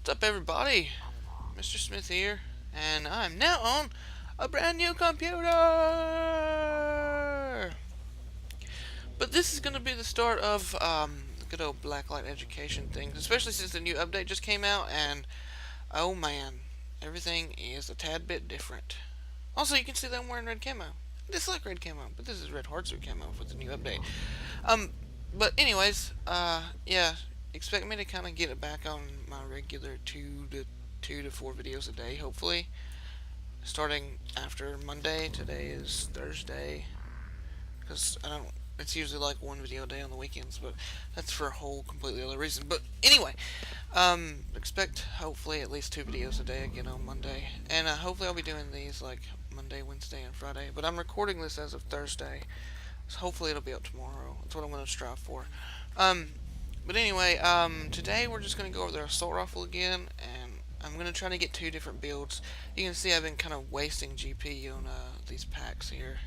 What's up, everybody? Mr. Smith here, and I'm now on a brand new computer. But this is going to be the start of the good old Blacklight education thing, especially since the new update just came out, and oh man, everything is a tad bit different. Also, you can see that I'm wearing red camo. I dislike red camo, but this is red hardsuit camo with the new update. But anyways, yeah, expect me to kind of get it back on my regular two to four videos a day, hopefully. Starting after Monday. Today is Thursday, because I don't. It's usually like one video a day on the weekends, but that's for a whole completely other reason. But anyway, expect hopefully at least two videos a day again on Monday, and hopefully I'll be doing these like Monday, Wednesday, and Friday. But I'm recording this as of Thursday, so hopefully it'll be up tomorrow. That's what I'm going to strive for. But anyway, today we're just going to go over the Assault Rifle again, and I'm going to try to get two different builds. You can see I've been kind of wasting GP on these packs here.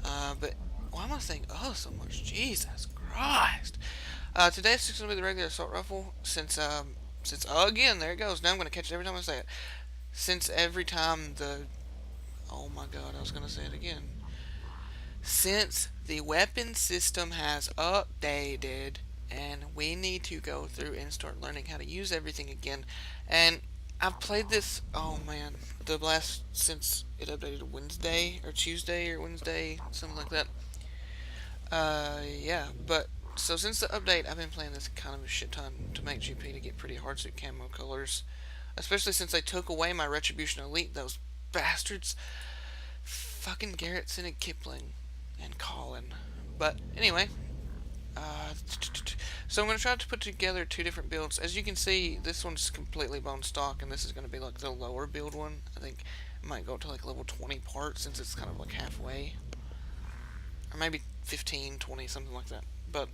But why am I saying oh so much? Jesus Christ. Today it's just going to be the regular Assault Rifle, since oh, again, there it goes. Now I'm going to catch it every time I say it. Since every time oh my god, I was going to say it again. Since the weapon system has updated, and we need to go through and start learning how to use everything again. And I've played this, oh man, since it updated Wednesday, or Tuesday, or Wednesday, something like that. Yeah, but, so since the update, I've been playing this kind of a shit ton to make GP to get pretty hardsuit camo colors. Especially since they took away my Retribution Elite, those bastards. Fucking Garrettson and Kipling and Colin. But anyway, so I'm going to try to put together two different builds. As you can see, this one's completely bone stock, and this is going to be like the lower build one. I think it might go to like level 20 parts, since it's kind of like halfway. Or maybe 15, 20, something like that. But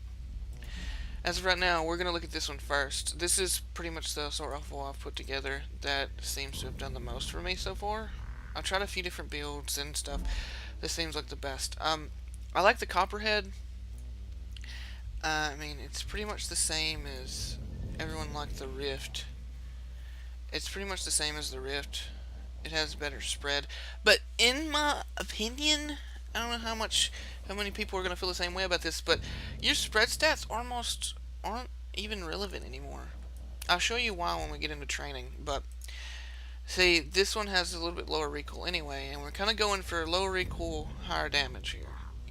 as of right now, we're going to look at this one first. This is pretty much the Assault Rifle I've put together that seems to have done the most for me so far. I've tried a few different builds and stuff. This seems like the best. I like the Copperhead. I mean, it's pretty much the same as everyone liked the Rift. It's pretty much the same as the Rift. It has better spread. But in my opinion, I don't know how many people are going to feel the same way about this, but your spread stats aren't even relevant anymore. I'll show you why when we get into training, but see, this one has a little bit lower recoil anyway, and we're kind of going for lower recoil, higher damage here.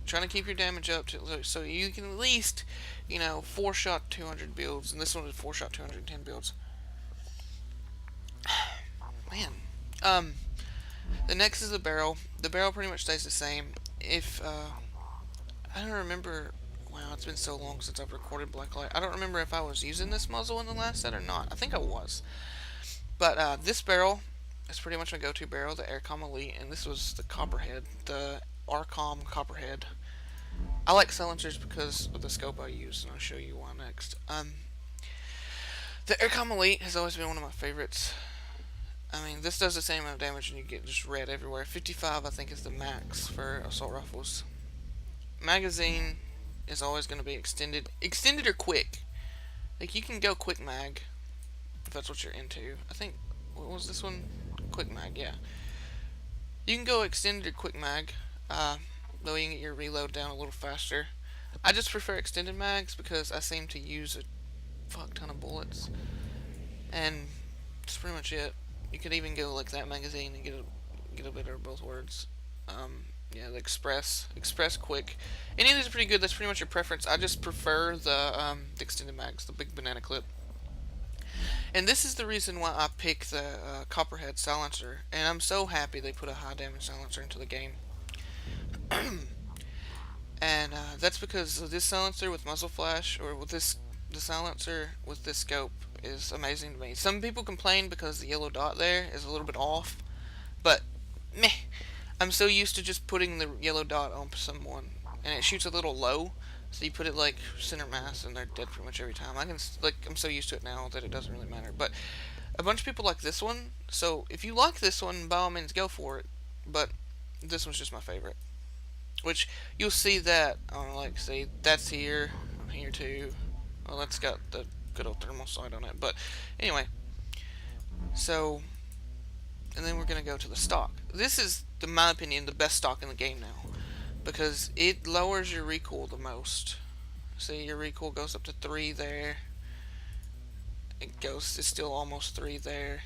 Trying to keep your damage up so you can at least, 4-shot 200 builds, and this one is 4-shot 210 builds. Man. The next is the barrel. The barrel pretty much stays the same. If, I don't remember, wow, it's been so long since I've recorded Blacklight. I don't remember if I was using this muzzle in the last set or not. I think I was. But, this barrel is pretty much my go-to barrel, the Aircom Elite, and this was the Copperhead, the Arcom Copperhead. I like silencers because of the scope I use, and I'll show you why next. The Aircom Elite has always been one of my favorites. I mean, this does the same amount of damage and you get just red everywhere. 55, I think, is the max for assault rifles. Magazine is always going to be extended. Extended or quick. Like, you can go quick mag, if that's what you're into. I think, what was this one? Quick mag, yeah. You can go extended or quick mag, though you can get your reload down a little faster. I just prefer extended mags because I seem to use a fuck ton of bullets. And that's pretty much it. You could even go like that magazine and get a bit of both words. Yeah, the express quick. Any of these are pretty good. That's pretty much your preference. I just prefer the extended mags, the big banana clip. And this is the reason why I pick the Copperhead silencer. And I'm so happy they put a high damage silencer into the game. And that's because this silencer with muzzle flash, or with the silencer with this scope, is amazing to me. Some people complain because the yellow dot there is a little bit off, but meh. I'm so used to just putting the yellow dot on someone, and it shoots a little low, so you put it like center mass, and they're dead pretty much every time. I'm so used to it now that it doesn't really matter. But a bunch of people like this one, so if you like this one, by all means go for it. But this one's just my favorite. Which you'll see that see that's here too. Well, that's got the good old thermal sight on it. But anyway, So, and then we're going to go to the stock. This is, in my opinion, the best stock in the game now, because it lowers your recoil the most. See, your recoil goes up to 3 there. It's still almost 3 there.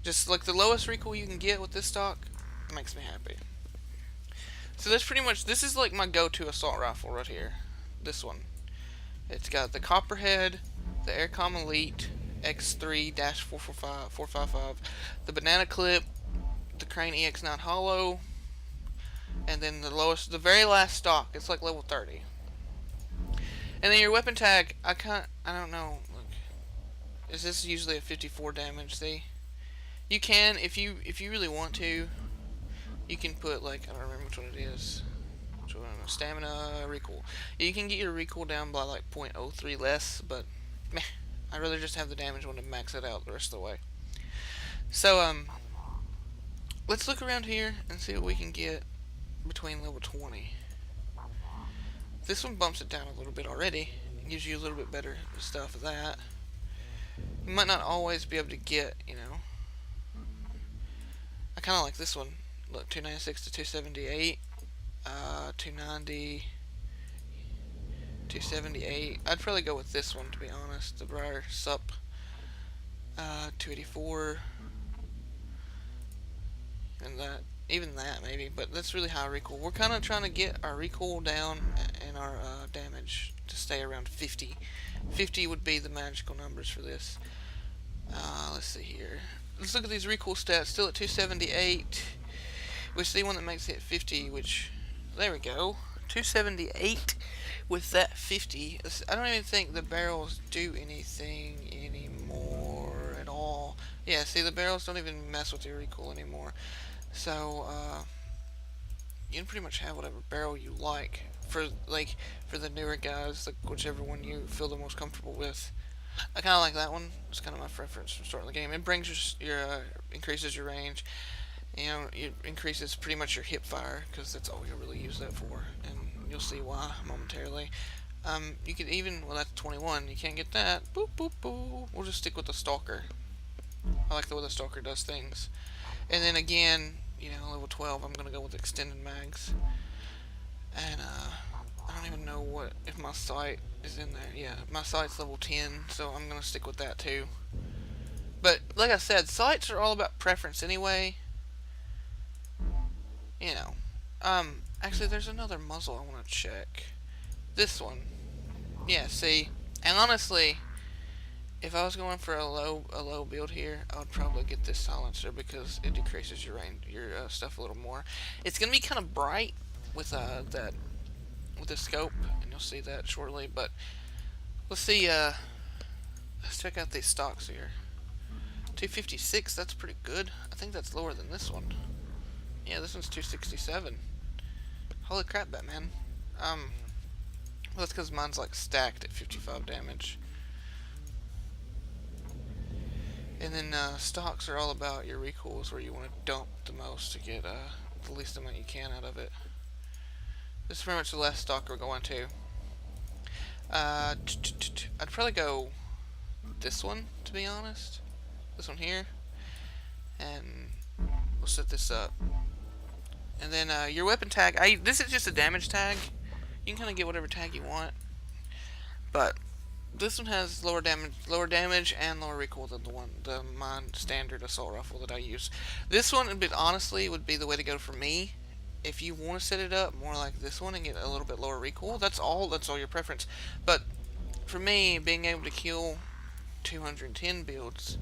Just like the lowest recoil you can get with this stock makes me happy. So that's pretty much, this is like my go-to assault rifle right here. This one. It's got the Copperhead, the Aircom Elite X3-455, the Banana Clip, the Crane EX9 Hollow, and then the very last stock. It's like level 30. And then your weapon tag, I don't know. Look, is this usually a 54 damage? See, you can, if you really want to, you can put, like, I don't remember which one it is. Stamina, recoil. You can get your recoil down by like 0.03 less, but meh, I'd rather just have the damage one to max it out the rest of the way. So let's look around here and see what we can get between level 20. This one bumps it down a little bit already. It gives you a little bit better stuff of that. You might not always be able to get, you know. I kind of like this one. Look, 296 to 278. 290, 278. I'd probably go with this one, to be honest. The Briar Sup. 284. And even that maybe, but that's really high recoil. We're kind of trying to get our recoil down and our damage to stay around 50. 50 would be the magical numbers for this. Let's see here. Let's look at these recoil stats. Still at 278. We see one that makes it 50, which, there we go, 278 with that 50. I don't even think the barrels do anything anymore at all. Yeah, see, the barrels don't even mess with your recoil anymore. So, you can pretty much have whatever barrel you like for the newer guys, like whichever one you feel the most comfortable with. I kind of like that one. It's kind of my preference from starting the game. It brings increases your range. You know, it increases pretty much your hip fire, because that's all you'll really use that for, and you'll see why momentarily. You could even, well, that's 21, you can't get that. Boop, boop, boop. We'll just stick with the Stalker. I like the way the Stalker does things. And then again, you know, level 12, I'm going to go with extended mags. And, I don't even know if my sight is in there. Yeah, my sight's level 10, so I'm going to stick with that too. But, like I said, sights are all about preference anyway. You know, actually there's another muzzle I want to check. This one. Yeah, see, and honestly, if I was going for a low build here, I would probably get this silencer, because it decreases your range, your stuff a little more. It's gonna be kind of bright with the scope, and you'll see that shortly. But let's see. Let's check out these stocks here. 256. That's pretty good. I think that's lower than this one. Yeah, this one's 267. Holy crap, Batman. Well, that's because mine's like stacked at 55 damage. And then stocks are all about your recoils, where you want to dump the most to get the least amount you can out of it. This is pretty much the last stock we're going to. I'd probably go this one, to be honest. This one here. And we'll set this up. And then your weapon tag, this is just a damage tag. You can kind of get whatever tag you want. But this one has lower damage and lower recoil than my standard assault rifle that I use. This one, honestly, would be the way to go for me. If you want to set it up more like this one and get a little bit lower recoil, that's all your preference. But for me, being able to kill 210 builds,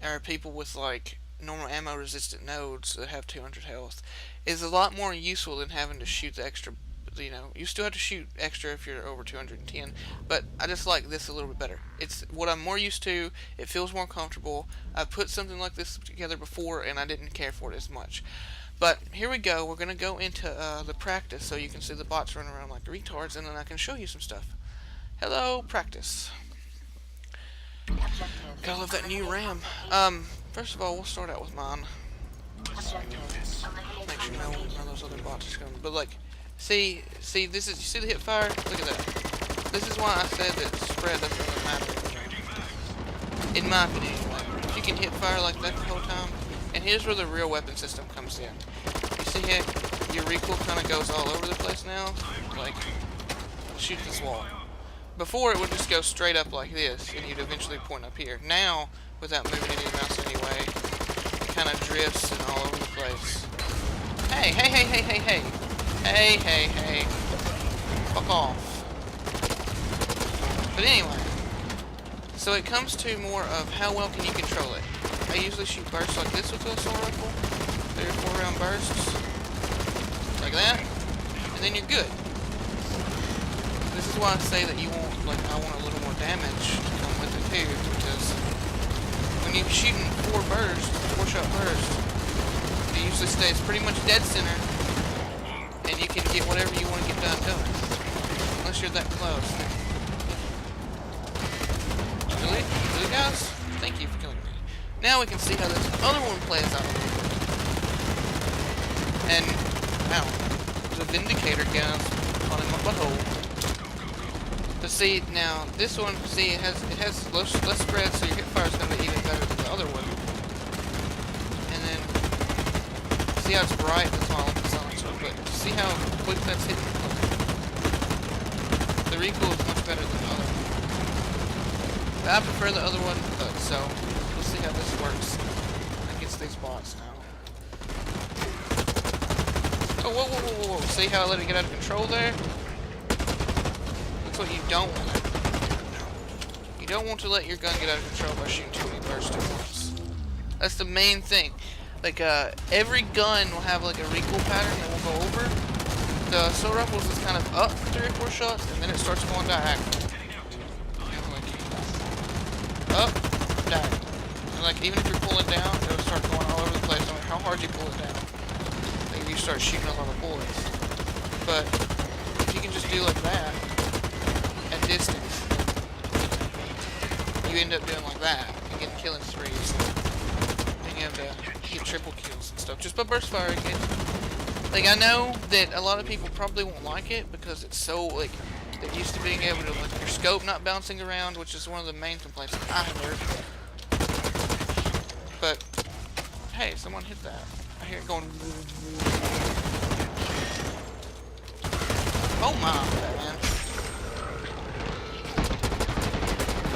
or people with like normal ammo resistant nodes that have 200 health, is a lot more useful than having to shoot the extra. You know, you still have to shoot extra if you're over 210, but I just like this a little bit better. It's what I'm more used to. It feels more comfortable. I've put something like this together before, and I didn't care for it as much. But here we go. We're going to go into the practice, so you can see the bots running around like retards, and then I can show you some stuff. Hello, practice. Gotta love that new RAM. First of all, we'll start out with mine. Make sure none of those other bots are coming. But like, see, this is, you see the hip fire? Look at that. This is why I said that spread doesn't really matter. In my opinion, like, if you can hit fire like that the whole time. And here's where the real weapon system comes in. You see here, your recoil kind of goes all over the place now. Like, shoot this wall. Before it would just go straight up like this, and you'd eventually point up here. Now, without moving any of the mouse anyway, it kind of drifts and all over the place. Hey, hey, hey, hey, hey, hey. Hey, hey, hey. Fuck off. But anyway, so it comes to more of how well can you control it. I usually shoot bursts like this with the assault rifle. 3 or 4 round bursts. Like that. And then you're good. This is why I say that you want, like, I want a little more damage to come with it too, because when you're shooting 4 bursts, 4-shot bursts, it usually stays pretty much dead center, and you can get whatever you want to get done doing. Unless you're that close. Really? Really, guys? Thank you for killing me. Now we can see how this other one plays out a little bit. And, wow, there's a Vindicator gun on in my butthole. But see, now, this one, see, it has less spread, so your hip fire is going to be even better than the other one. And then, see how it's bright? That's why I like the silencer. But see how quick that's hitting? The recoil is much better than the other one. But I prefer the other one, so we'll see how this works against these bots now. Oh, whoa, whoa, whoa, whoa. See how I let it get out of control there? That's what you don't want. You don't want to let your gun get out of control by shooting too many bursts at once. That's the main thing. Like, every gun will have, like, a recoil pattern that will go over. The assault rifles is kind of up for 3 or 4 shots, and then it starts going diagonal. Up, diagonal. And, like, even if you're pulling down, it'll start going all over the place. No matter how hard you pull it down. Like, you start shooting a lot of bullets. But, if you can just do like that, at distance, you end up doing like that, and getting killing threes, and you have to get triple kills and stuff, just by burst firing it. Like, I know that a lot of people probably won't like it, because it's so, like, they're used to being able to, like, your scope not bouncing around, which is one of the main complaints that I heard. But, hey, someone hit that. I hear it going. Oh my, man.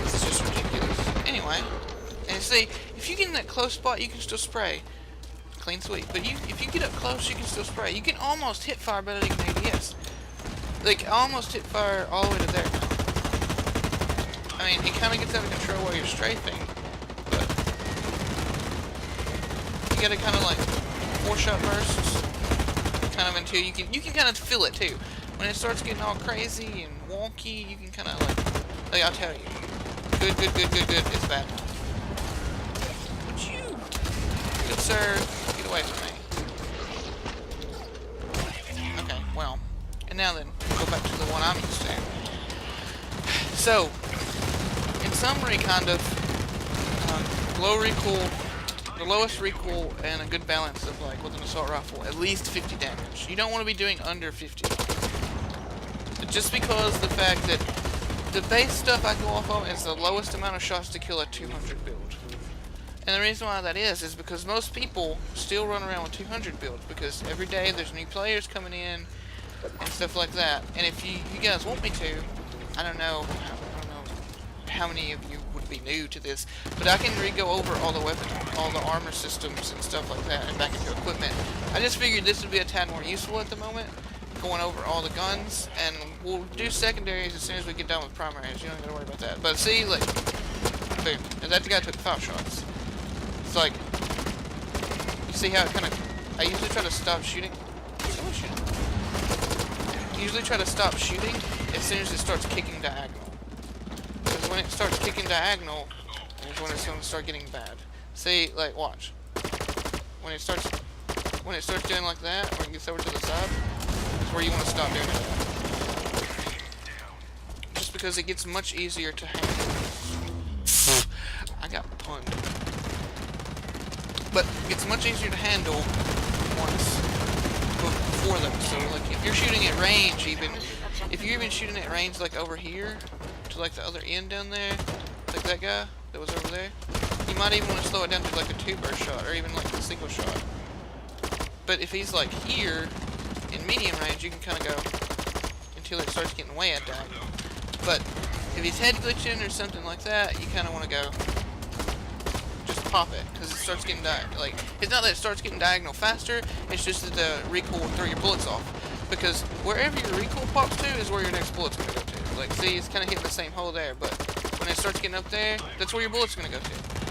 This is just ridiculous. Anyway, and see, if you get in that close spot, you can still spray. Clean sweep. But if you get up close, you can still spray. You can almost hit fire better than ADS. Like, almost hit fire all the way to there now. I mean, it kind of gets out of control while you're strafing, but you gotta kind of like 4-shot bursts, kind of until you can kind of feel it too. When it starts getting all crazy and wonky, you can kind of like I'll tell you, good, it's bad. Would you, good sir, get away from me. Okay, well, and now then, go back to the one I'm used to. So, in summary, kind of, low recoil, the lowest recoil, and a good balance of, like, with an assault rifle, at least 50 damage. You don't want to be doing under 50. But just because the fact that the base stuff I go off of is the lowest amount of shots to kill a 200 build. And the reason why that is because most people still run around with 200 builds, because every day there's new players coming in, and stuff like that. And if you guys want me to, I don't know how many of you would be new to this, but I can go over all the weapons, all the armor systems and stuff like that, and back into equipment. I just figured this would be a tad more useful at the moment, going over all the guns, and we'll do secondaries as soon as we get done with primaries. You don't gotta worry about that. But see, like, boom, and that guy took 5 shots. It's like, you see how it kind of, I usually try to stop shooting. Someone shooting. Usually try to stop shooting as soon as it starts kicking diagonal. Because when it starts kicking diagonal is when it's going to start getting bad. See, like, watch. When it starts doing like that, or it gets over to the side, is where you want to stop doing it. Just because it gets much easier to handle. I got punned. But it's much easier to handle once before them. So, like, if you're shooting at range, if you're even shooting at range, like, over here, to, like, the other end down there, like that guy, that was over there. You might even want to slow it down to like a 2-burst shot, or even like a single shot. But if he's like here, in medium range, you can kind of go until it starts getting way down. But if he's head glitching or something like that, you kind of want to go just pop it, because it starts getting like, it's not that it starts getting diagonal faster, it's just that the recoil will throw your bullets off. Because wherever your recoil pops to is where your next bullet's going to go to. Like, see, it's kind of hitting the same hole there, but when it starts getting up there, that's where your bullet's going to go to.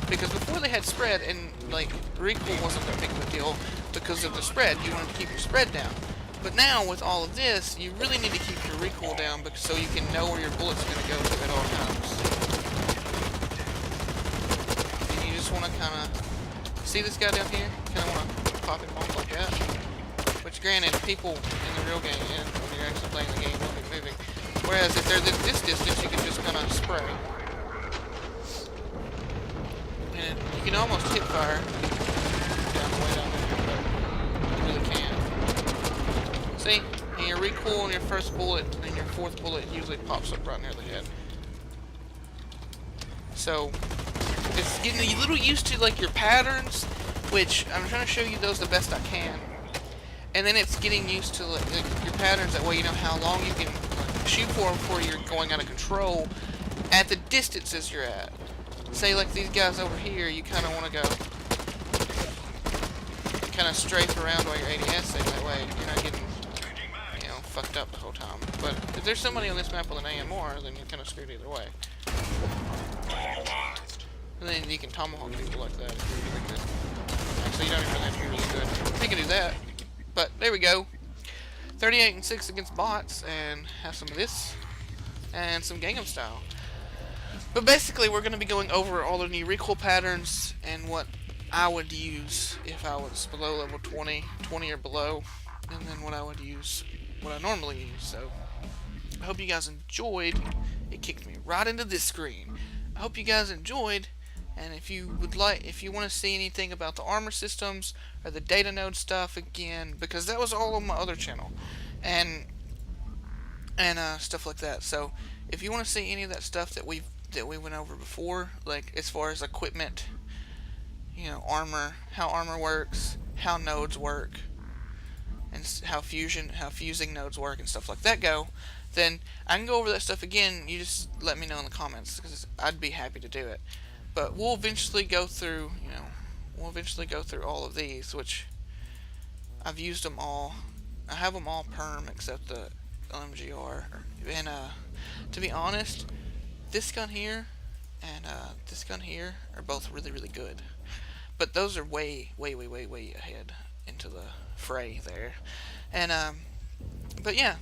Because before they had spread, and, like, recoil wasn't that big of a deal because of the spread. You wanted to keep your spread down. But now, with all of this, you really need to keep your recoil down because, so you can know where your bullet's going to go to at all times. And you just want to kind of... See this guy down here? Kind of want to pop him off like that. Which, granted, people in the real game, and when you're actually playing the game, will be moving. Whereas if they're this distance, you can just kind of spray. And you can almost hip fire down the way down there, but you really can't. See? And your recoil on your first bullet and your fourth bullet usually pops up right near the head. So, it's getting a little used to, like, your patterns, which I'm trying to show you those the best I can. And then it's getting used to like your patterns, that way you know how long you can shoot for them before you're going out of control at the distances you're at. Say like these guys over here, you kind of want to go kind of strafe around while you're ADSing, that way you're not getting, you know, fucked up the whole time. But if there's somebody on this map with an AMR, then you're kind of screwed either way. And then you can tomahawk people like that if you're really good. Actually, you don't even have to be really good. You can do that. But there we go. 38-6 against bots, and have some of this, and some Gangnam Style. But basically, we're going to be going over all the new recoil patterns, and what I would use if I was below level 20 or below, and then what I would use, what I normally use. So, I hope you guys enjoyed. It kicked me right into this screen. I hope you guys enjoyed. And if you would like, if you want to see anything about the armor systems or the data node stuff again, because that was all on my other channel, and stuff like that. So if you want to see any of that stuff that we went over before, like as far as equipment, you know, armor, how armor works, how nodes work, and how fusing nodes work and stuff like that go, then I can go over that stuff again. You just let me know in the comments, because I'd be happy to do it. But we'll eventually go through, you know, all of these, which I've used them all. I have them all perm except the LMGR. And to be honest, this gun here and this gun here are both really, really good. But those are way ahead into the fray there. And but yeah,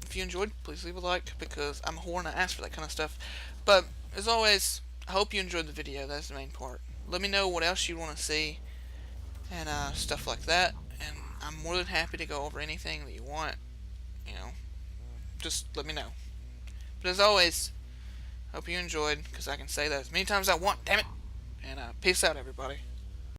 if you enjoyed, please leave a like, because I'm a whore and I ask for that kind of stuff. But as always, I hope you enjoyed the video. That's the main part. Let me know what else you want to see, and stuff like that. And I'm more than happy to go over anything that you want. You know, just let me know. But as always, hope you enjoyed, because I can say that as many times as I want. Damn it! And peace out, everybody.